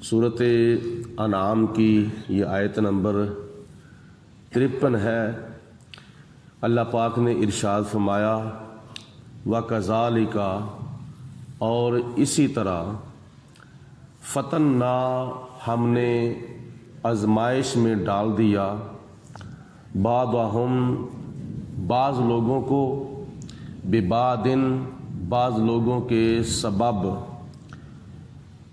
صورت انعام کی یہ آیت نمبر 53 ہے۔ اللہ پاک نے ارشاد فرمایا وَكَذَلِكَ، اور اسی طرح فتننا، ہم نے آزمائش میں ڈال دیا بعضہم، بعض لوگوں کو، ببعضٍ، بعض لوگوں کے سبب،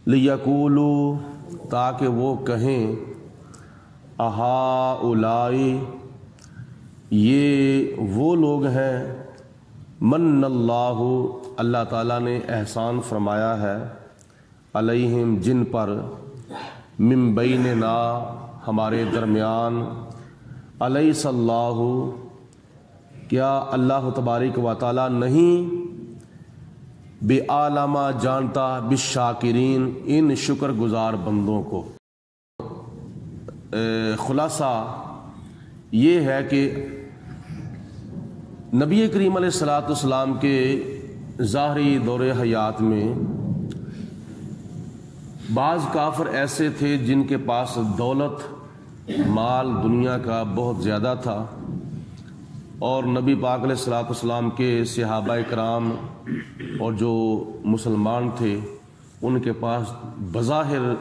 لیقولوا، تاکہ وہ کہیں اہؤلاء، یہ وہ لوگ ہیں من اللہ، اللہ تعالیٰ نے احسان فرمایا ہے، علیہم، جن پر، من بیننا، ہمارے درمیان، الیس اللہ، کیا اللہ تبارک و تعالیٰ نہیں بعالم، جانتا، بالشاکرین، ان شکر گزار بندوں کو۔ خلاصہ یہ ہے کہ نبی کریم علیہ الصلوۃ والسلام کے ظاہری دور حیات میں بعض کافر ایسے تھے جن کے پاس دولت، مال، دنیا کا بہت زیادہ تھا، اور نبی پاک علیہ الصلوۃ والسلام کے صحابہ کرام اور جو مسلمان تھے ان کے پاس بظاہر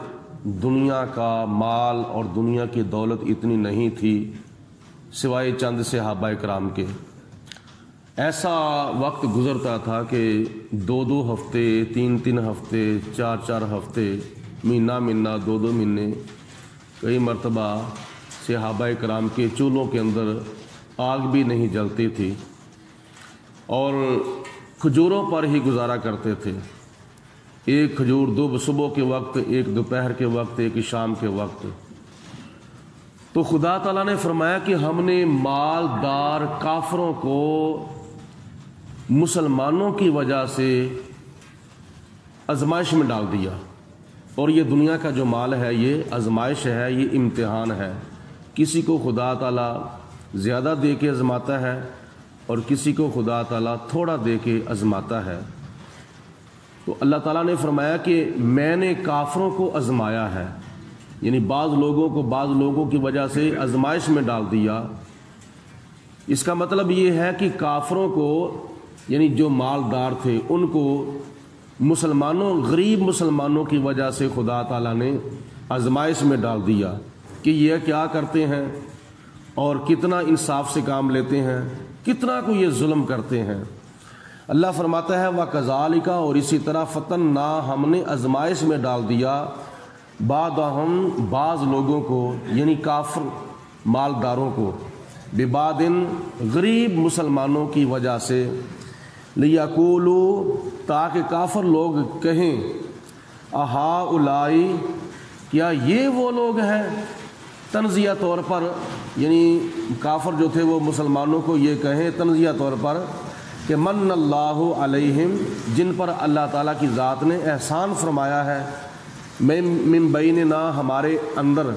دنیا کا مال اور دنیا کی دولت اتنی نہیں تھی سوائے چند صحابہ کرام کے۔ ایسا وقت گزرتا تھا کہ 2 ہفتے، 3 ہفتے، 4 ہفتے، مہینہ 2 مہینے، کئی مرتبہ صحابہ کرام کے چولہوں کے اندر آگ بھی نہیں جلتی تھی اور کھجوروں پر ہی گزارا کرتے تھے۔ ایک کھجور صبح کے وقت، ایک دوپہر کے وقت، ایک شام کے وقت۔ تو خدا تعالیٰ نے فرمایا کہ ہم نے مالدار کافروں کو مسلمانوں کی وجہ سے آزمائش میں ڈال دیا، اور یہ دنیا کا جو مال ہے یہ آزمائش ہے، یہ امتحان ہے۔ کسی کو خدا تعالیٰ زیادہ دے کے آزماتا ہے اور کسی کو خدا تعالیٰ تھوڑا دے کے آزماتا ہے۔ تو اللہ تعالیٰ نے فرمایا کہ میں نے کافروں کو آزمایا ہے، یعنی بعض لوگوں کی وجہ سے آزمائش میں ڈال دیا۔ اس کا مطلب یہ ہے کہ کافروں کو، یعنی جو مالدار تھے ان کو غریب مسلمانوں کی وجہ سے خدا تعالیٰ نے آزمائش میں ڈال دیا کہ یہ کیا کرتے ہیں اور کتنا انصاف سے کام لیتے ہیں، کتنا کو یہ ظلم کرتے ہیں۔ اللہ فرماتا ہے وَكَذَلِكَ، اور اسی طرح فتننا، ہم نے آزمائش میں ڈال دیا بعضہم، بعض لوگوں کو، یعنی کافر مالداروں کو، ببعضٍ، غریب مسلمانوں کی وجہ سے، لیقولوا، تاکہ کافر لوگ کہیں اہؤلاء، کیا یہ وہ لوگ ہیں، تنزیہ طور پر، یعنی کافر جو تھے وہ مسلمانوں کو یہ کہیں تنزیہ طور پر کہ من اللہ علیہم، جن پر اللہ تعالیٰ کی ذات نے احسان فرمایا ہے، من بیننا، ہمارے اندر،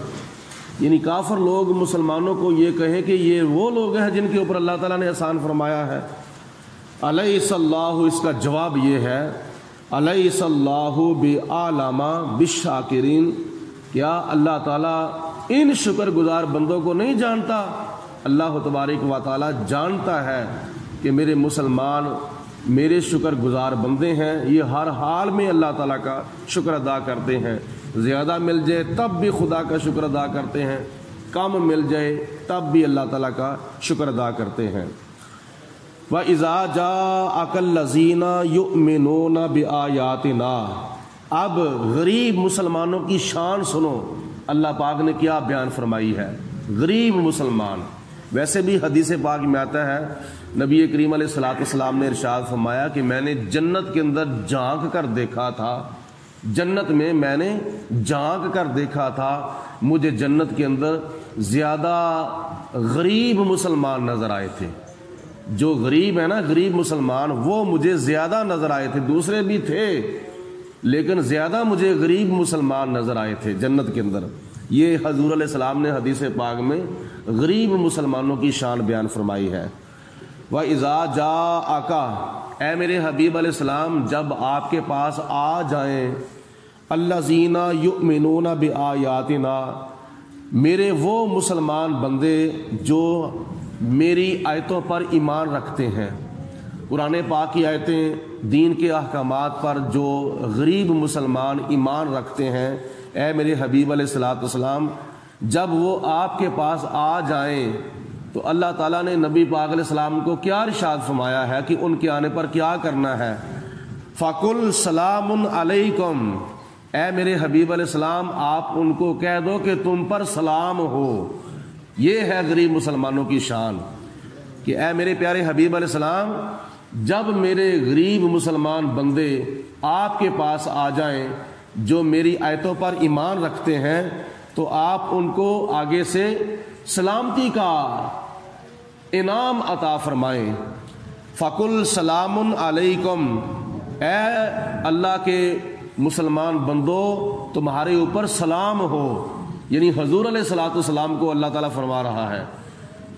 یعنی کافر لوگ مسلمانوں کو یہ کہیں کہ یہ وہ لوگ ہیں جن کے اوپر اللہ تعالیٰ نے احسان فرمایا ہے۔ الیس اللہ، اس کا جواب یہ ہے الیس اللہ بعالم بالشاکرین، کیا اللہ تعالیٰ ان شکر گزار بندوں کو نہیں جانتا؟ اللہ تبارک و تعالیٰ جانتا ہے کہ میرے مسلمان میرے شکر گزار بندے ہیں، یہ ہر حال میں اللہ تعالیٰ کا شکر ادا کرتے ہیں، زیادہ مل جائے تب بھی خدا کا شکر ادا کرتے ہیں، کم مل جائے تب بھی اللہ تعالیٰ کا شکر ادا کرتے ہیں۔ وَإِذَا جَاءَكَ الَّذِينَ يُؤْمِنُونَ بِآيَاتِنَا، اب غریب مسلمانوں کی شان سنو، اللہ پاک نے کیا بیان فرمائی ہے۔ غریب مسلمان، ویسے بھی حدیث پاک میں آتا ہے، نبی کریم علیہ الصلوۃ والسلام نے ارشاد فرمایا کہ میں نے جنت کے اندر جھانک کر دیکھا تھا، جنت میں میں نے جھانک کر دیکھا تھا، مجھے جنت کے اندر زیادہ غریب مسلمان نظر آئے تھے۔ جو غریب ہے نا، غریب مسلمان، وہ مجھے زیادہ نظر آئے تھے، دوسرے بھی تھے لیکن زیادہ مجھے غریب مسلمان نظر آئے تھے جنت کے اندر۔ یہ حضور علیہ السلام نے حدیث پاک میں غریب مسلمانوں کی شان بیان فرمائی ہے۔ وَإِذَا جَاءَكَ، اے میرے حبیب علیہ السلام، جب آپ کے پاس آ جائیں الذین یؤمنون بآیاتنا، میرے وہ مسلمان بندے جو میری آیتوں پر ایمان رکھتے ہیں۔ قرآن پاک کی آیتیں، دین کے احکامات پر جو غریب مسلمان ایمان رکھتے ہیں، اے میرے حبیب علیہ الصلوۃ والسلام، جب وہ آپ کے پاس آ جائیں تو اللہ تعالیٰ نے نبی پاک علیہ السلام کو کیا ارشاد فرمایا ہے کہ ان کے آنے پر کیا کرنا ہے؟ فَقُلْ سَلَامٌ عَلَيْكُمْ، اے میرے حبیب علیہ السلام آپ ان کو کہہ دو کہ تم پر سلام ہو۔ یہ ہے غریب مسلمانوں کی شان کہ اے میرے پیارے حبیب علیہ السلام، جب میرے غریب مسلمان بندے آپ کے پاس آ جائیں جو میری آیتوں پر ایمان رکھتے ہیں تو آپ ان کو آگے سے سلامتی کا انعام عطا فرمائیں۔ فَقُلْ سَلَامٌ عَلَيْكُمْ، اے اللہ کے مسلمان بندو تمہارے اوپر سلام ہو، یعنی حضور علیہ الصلوۃ والسلام کو اللہ تعالیٰ فرما رہا ہے۔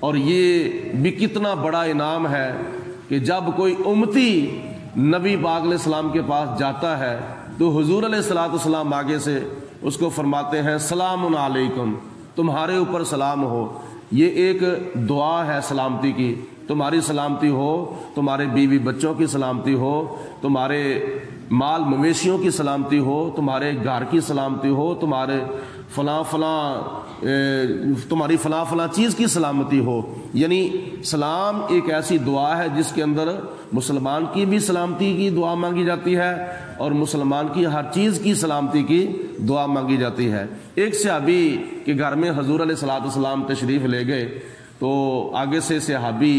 اور یہ بھی کتنا بڑا انعام ہے کہ جب کوئی امتی نبی پاک علیہ السلام کے پاس جاتا ہے تو حضور علیہ الصلوۃ والسلام آگے سے اس کو فرماتے ہیں سلام علیکم، تمہارے اوپر سلام ہو۔ یہ ایک دعا ہے سلامتی کی، تمہاری سلامتی ہو، تمہارے بیوی بچوں کی سلامتی ہو، تمہارے مال مویشیوں کی سلامتی ہو، تمہارے گھر کی سلامتی ہو، تمہارے تمہاری فلاں فلاں چیز کی سلامتی ہو۔ یعنی سلام ایک ایسی دعا ہے جس کے اندر مسلمان کی بھی سلامتی کی دعا مانگی جاتی ہے اور مسلمان کی ہر چیز کی سلامتی کی دعا مانگی جاتی ہے۔ ایک صحابی کے گھر میں حضور علیہ الصلوۃ والسلام تشریف لے گئے تو آگے سے صحابی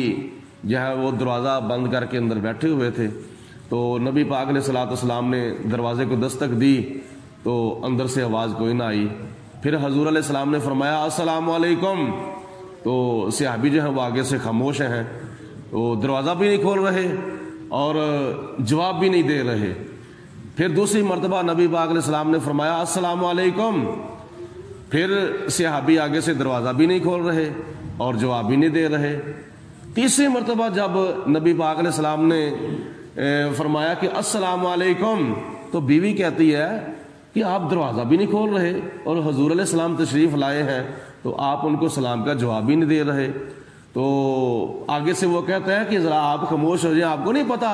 جو ہے وہ دروازہ بند کر کے اندر بیٹھے ہوئے تھے، تو نبی پاک علیہ الصلوۃ والسلام نے دروازے کو دستک دی تو اندر سے آواز کوئی نہ آئی۔ پھر حضور علیہ السلام نے فرمایا السلام علیکم، تو صحابی جو ہیں وہ آگے سے خاموش ہیں، وہ دروازہ بھی نہیں کھول رہے اور جواب بھی نہیں دے رہے۔ پھر دوسری مرتبہ نبی پاک علیہ السلام نے فرمایا السلام علیکم، پھر صحابی آگے سے دروازہ بھی نہیں کھول رہے اور جواب بھی نہیں دے رہے۔ تیسری مرتبہ جب نبی پاک علیہ السلام نے فرمایا کہ السلام علیکم، تو بیوی کہتی ہے کہ آپ دروازہ بھی نہیں کھول رہے اور حضور علیہ السلام تشریف لائے ہیں تو آپ ان کو سلام کا جواب بھی نہیں دے رہے۔ تو آگے سے وہ کہتا ہے کہ ذرا آپ خاموش ہو جائیں، آپ کو نہیں پتا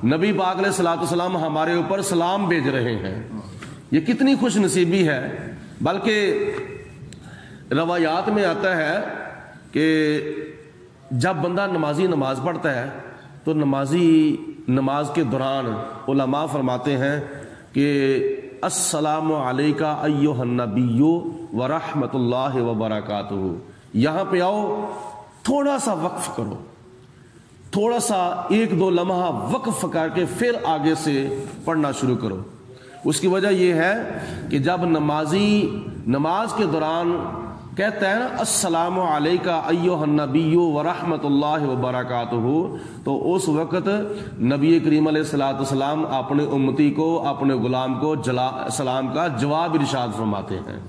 نبی پاک علیہ الصلوۃ والسلام ہمارے اوپر سلام بھیج رہے ہیں۔ یہ کتنی خوش نصیبی ہے۔ بلکہ روایات میں آتا ہے کہ جب بندہ نمازی نماز پڑھتا ہے تو نمازی نماز کے دوران علماء فرماتے ہیں کہ السلام علیکہ ایھا النبی ورحمۃ اللہ وبرکاتہ، یہاں پہ آؤ، تھوڑا سا وقف کرو، تھوڑا سا ایک دو لمحہ وقف کر کے پھر آگے سے پڑھنا شروع کرو۔ اس کی وجہ یہ ہے کہ جب نمازی نماز کے دوران کہتا ہے نا السلام علیکہ ایھا النبی ورحمۃ اللہ وبرکاتہ، تو اس وقت نبی کریم علیہ الصلوۃ والسلام اپنے امتی کو، اپنے غلام کو سلام کا جواب ارشاد فرماتے ہیں۔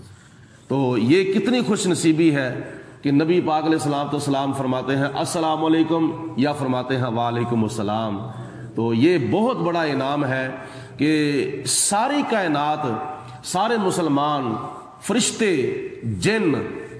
تو یہ کتنی خوش نصیبی ہے کہ نبی پاک علیہ الصلوۃ والسلام فرماتے ہیں السلام علیکم یا فرماتے ہیں وعلیکم السلام۔ تو یہ بہت بڑا انعام ہے کہ ساری کائنات، سارے مسلمان، فرشتے، جن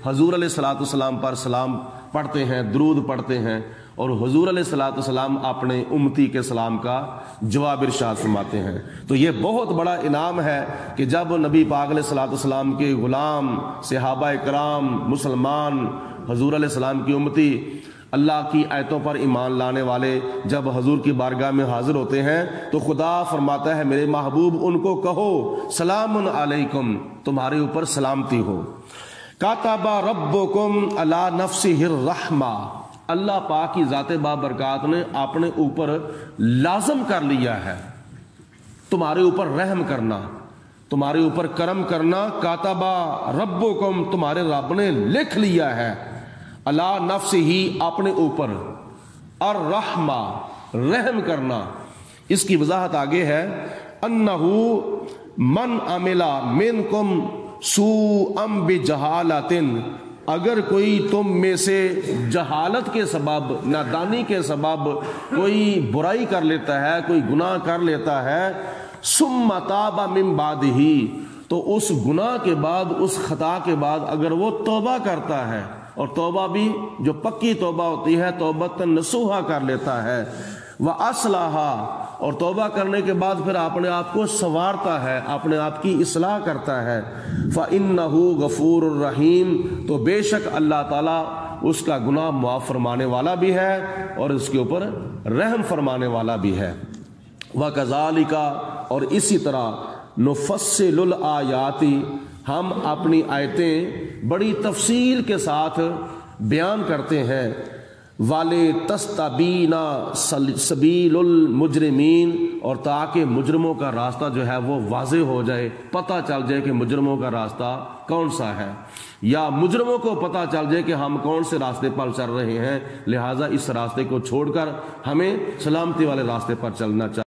حضور علیہ الصلوۃ والسلام پر سلام پڑھتے ہیں، درود پڑھتے ہیں، اور حضور علیہ الصلوۃ والسلام اپنے امتی کے سلام کا جواب ارشاد فرماتے ہیں۔ تو یہ بہت بڑا انعام ہے کہ جب نبی پاک علیہ الصلوۃ والسلام کے غلام، صحابہ کرام، مسلمان، حضور علیہ السلام کی امتی، اللہ کی آیتوں پر ایمان لانے والے جب حضور کی بارگاہ میں حاضر ہوتے ہیں تو خدا فرماتا ہے میرے محبوب ان کو کہو سلام علیکم، تمہارے اوپر سلامتی ہو۔ کاتب ربکم علی نفسہ الرحمہ، اللہ پاک کی ذات بابرکات نے اپنے اوپر لازم کر لیا ہے تمہارے اوپر رحم کرنا، تمہارے اوپر کرم کرنا۔ کاتب ربکم، تمہارے رب نے لکھ لیا ہے، اللہ نفس ہی، اپنے اوپر، الرحمہ، رحم کرنا۔ اس کی وضاحت آگے ہے، انہو من عمل منکم سوءا بجہالۃ، اگر کوئی تم میں سے جہالت کے سبب، نادانی کے سبب کوئی برائی کر لیتا ہے، کوئی گناہ کر لیتا ہے، ثم تاب من بعدہ، تو اس گناہ کے بعد، اس خطا کے بعد اگر وہ توبہ کرتا ہے، اور توبہ بھی جو پکی توبہ ہوتی ہے توبۃ نصوحہ کر لیتا ہے، وَأَصْلَحَ، اور توبہ کرنے کے بعد پھر اپنے آپ کو سنوارتا ہے، اپنے آپ کی اصلاح کرتا ہے، فَإِنَّهُ غَفُورٌ الرحیم، تو بے شک اللہ تعالیٰ اس کا گناہ معاف فرمانے والا بھی ہے اور اس کے اوپر رحم فرمانے والا بھی ہے۔ وَكَذَلِكَ، اور اسی طرح، نُفَصِّلُ الْآيَاتِ، ہم اپنی آیتیں بڑی تفصیل کے ساتھ بیان کرتے ہیں، وَلِتَسْتَبِينَ سَبِيلُ الْمُجْرِمِينَ، اور تاکہ مجرموں کا راستہ جو ہے وہ واضح ہو جائے، پتہ چل جائے کہ مجرموں کا راستہ کون سا ہے، یا مجرموں کو پتہ چل جائے کہ ہم کون سے راستے پر چل رہے ہیں، لہٰذا اس راستے کو چھوڑ کر ہمیں سلامتی والے راستے پر چلنا چاہیے۔